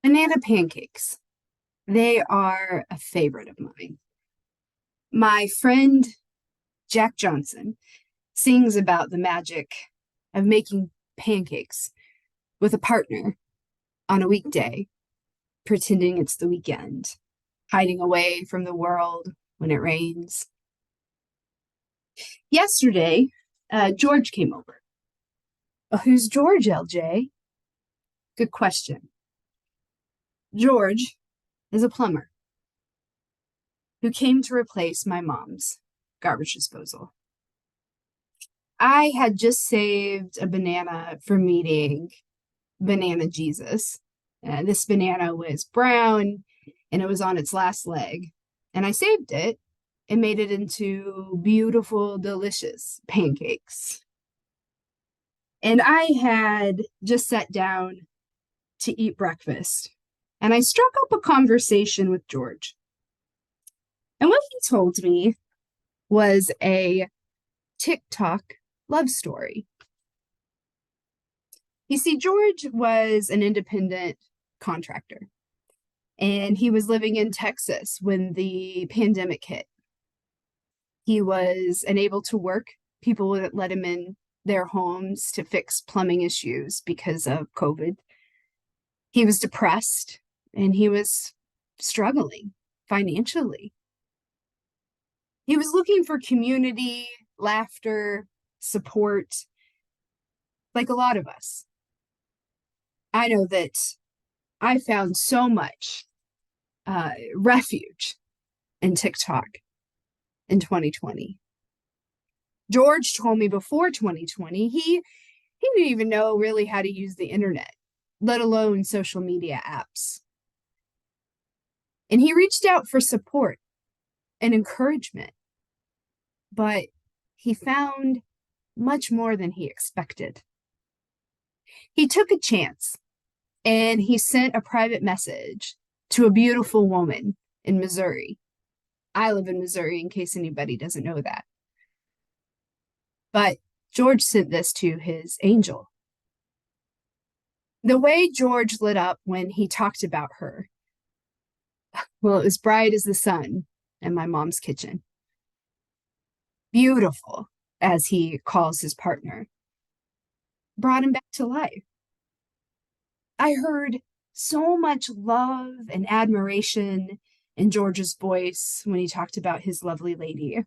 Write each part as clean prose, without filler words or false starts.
Banana pancakes. They are a favorite of mine. My friend Jack Johnson sings about the magic of making pancakes with a partner on a weekday, pretending it's the weekend, hiding away from the world when it rains. Yesterday, George came over. Who's George, LJ? Good question. George is a plumber who came to replace my mom's garbage disposal. I had just saved a banana for meeting Banana Jesus. This banana was brown and it was on its last leg. And I saved it and made it into beautiful, delicious pancakes. And I had just sat down to eat breakfast. And I struck up a conversation with George. And what he told me was a Tik Tok love story. You see, George was an independent contractor, and he was living in Texas when the pandemic hit. He was unable to work. People wouldn't let him in their homes to fix plumbing issues because of COVID. He was depressed and he was struggling financially. He was looking for community, laughter, support, like a lot of us. I know that I found so much refuge in TikTok in 2020. George told me before 2020, he didn't even know really how to use the internet, let alone social media apps. And he reached out for support and encouragement, but he found much more than he expected. He took a chance and he sent a private message to a beautiful woman in Missouri. I live in Missouri, in case anybody doesn't know that. But George sent this to his angel. The way George lit up when he talked about her, well, it was bright as the sun in my mom's kitchen. Beautiful, as he calls his partner, brought him back to life. I heard so much love and admiration in George's voice when he talked about his lovely lady.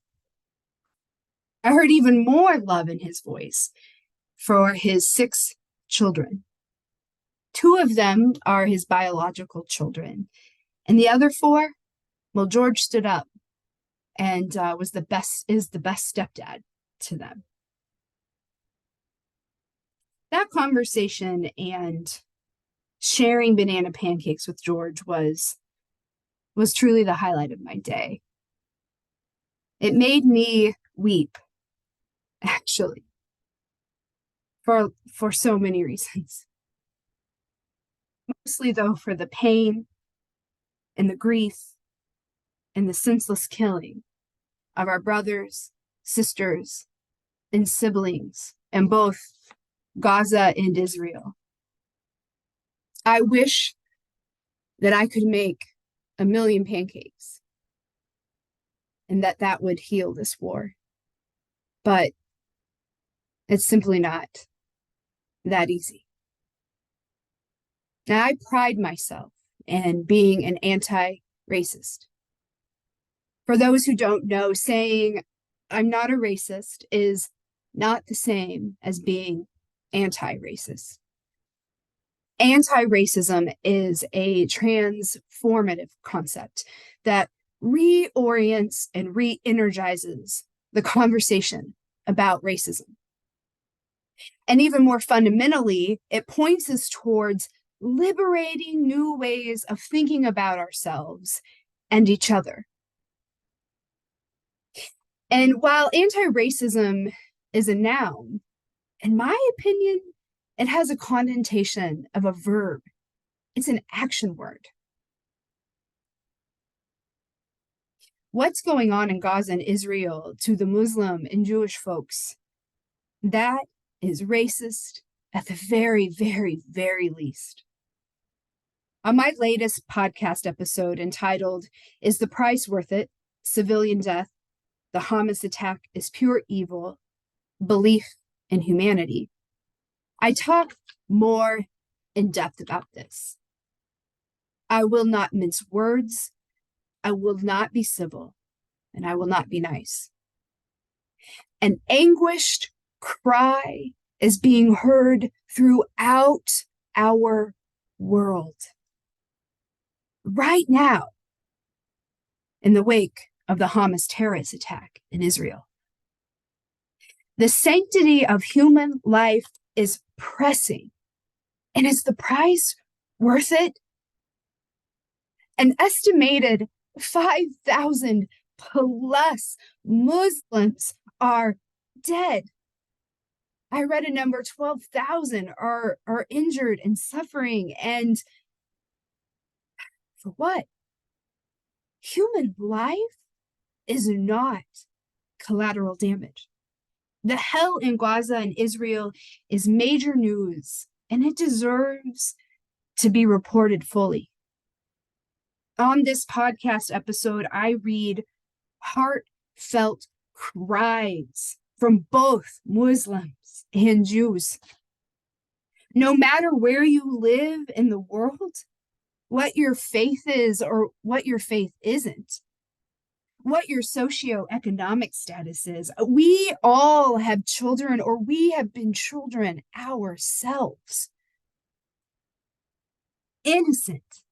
I heard even more love in his voice for his 6 children. 2 of them are his biological children, and the other 4, well, George stood up and is the best stepdad to them. That conversation and sharing banana pancakes with George was truly the highlight of my day. It made me weep, actually, for so many reasons. Mostly, though, for the pain and the grief and the senseless killing of our brothers, sisters, and siblings in both Gaza and Israel. I wish that I could make a million pancakes and that would heal this war. But it's simply not that easy. Now, I pride myself in being an anti-racist. For those who don't know, saying I'm not a racist is not the same as being anti-racist. Anti-racism is a transformative concept that reorients and re-energizes the conversation about racism. And even more fundamentally, it points us towards liberating new ways of thinking about ourselves and each other. And while anti-racism is a noun, in my opinion, it has a connotation of a verb. It's an action word. What's going on in Gaza and Israel to the Muslim and Jewish folks, that is racist at the very, very, very least. On my latest podcast episode entitled, Is the Price Worth It? Civilian Death, the Hamas Attack is Pure Evil, Belief in Humanity, I talk more in depth about this. I will not mince words, I will not be civil, and I will not be nice. An anguished cry is being heard throughout our world. Right now, in the wake of the Hamas terrorist attack in Israel. The sanctity of human life is pressing. And is the price worth it? An estimated 5,000 plus Muslims are dead. I read a number 12,000 are injured and suffering. And for what? Human life is not collateral damage. The hell in Gaza and Israel is major news, and it deserves to be reported fully. On this podcast episode, I read heartfelt cries from both Muslims and Jews. No matter where you live in the world, what your faith is or what your faith isn't, what your socioeconomic status is, we all have children or we have been children ourselves. Innocence,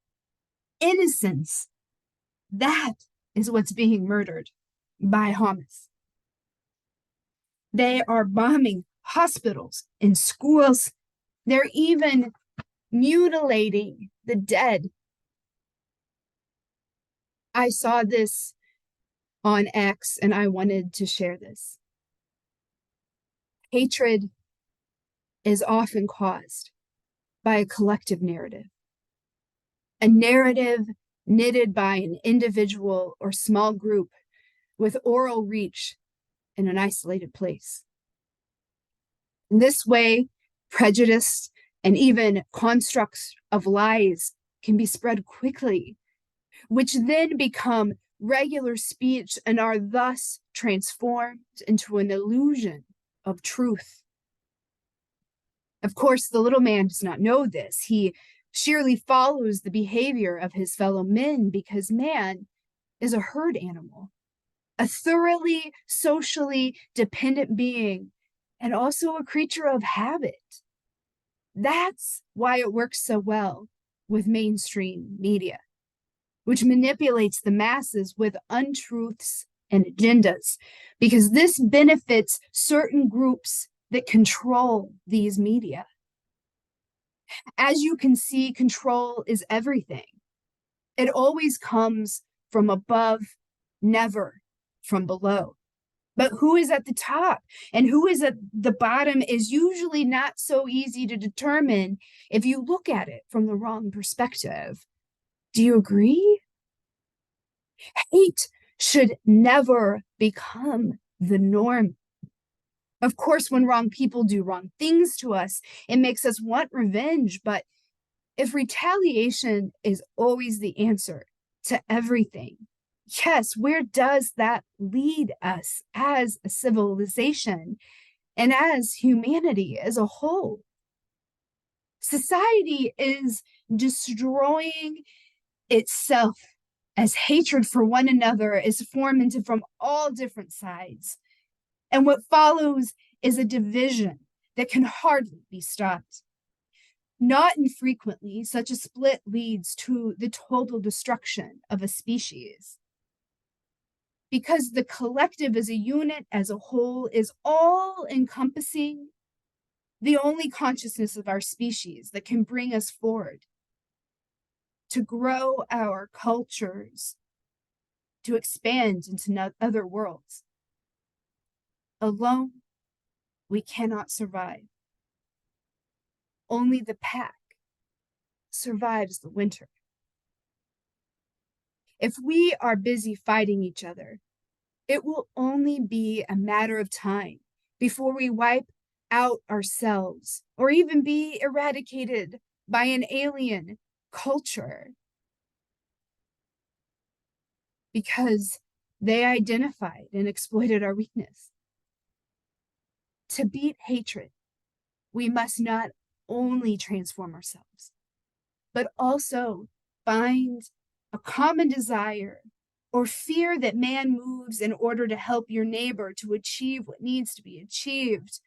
that is what's being murdered by Hamas. They are bombing hospitals and schools. They're even mutilating the dead. I saw this on X and I wanted to share this. Hatred is often caused by a collective narrative, a narrative knitted by an individual or small group with oral reach in an isolated place. In this way, prejudice and even constructs of lies can be spread quickly, which then become regular speech and are thus transformed into an illusion of truth. Of course, the little man does not know this. He sheerly follows the behavior of his fellow men because man is a herd animal, a thoroughly socially dependent being, and also a creature of habit. That's why it works so well with mainstream media, which manipulates the masses with untruths and agendas, because this benefits certain groups that control these media. As you can see, control is everything. It always comes from above, never from below. But who is at the top and who is at the bottom is usually not so easy to determine if you look at it from the wrong perspective. Do you agree? Hate should never become the norm. Of course, when wrong people do wrong things to us, it makes us want revenge. But if retaliation is always the answer to everything, yes, where does that lead us as a civilization and as humanity as a whole? Society is destroying itself as hatred for one another is formed from all different sides. And what follows is a division that can hardly be stopped. Not infrequently, such a split leads to the total destruction of a species. Because the collective as a unit, as a whole, is all-encompassing, the only consciousness of our species that can bring us forward to grow our cultures, to expand into other worlds. Alone, we cannot survive. Only the pack survives the winter. If we are busy fighting each other, it will only be a matter of time before we wipe out ourselves or even be eradicated by an alien culture because they identified and exploited our weakness. To beat hatred, we must not only transform ourselves, but also find a common desire or fear that man moves in order to help your neighbor to achieve what needs to be achieved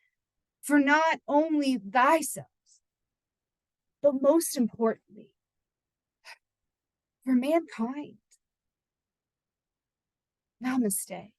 for not only thyself, but most importantly, for mankind. Namaste.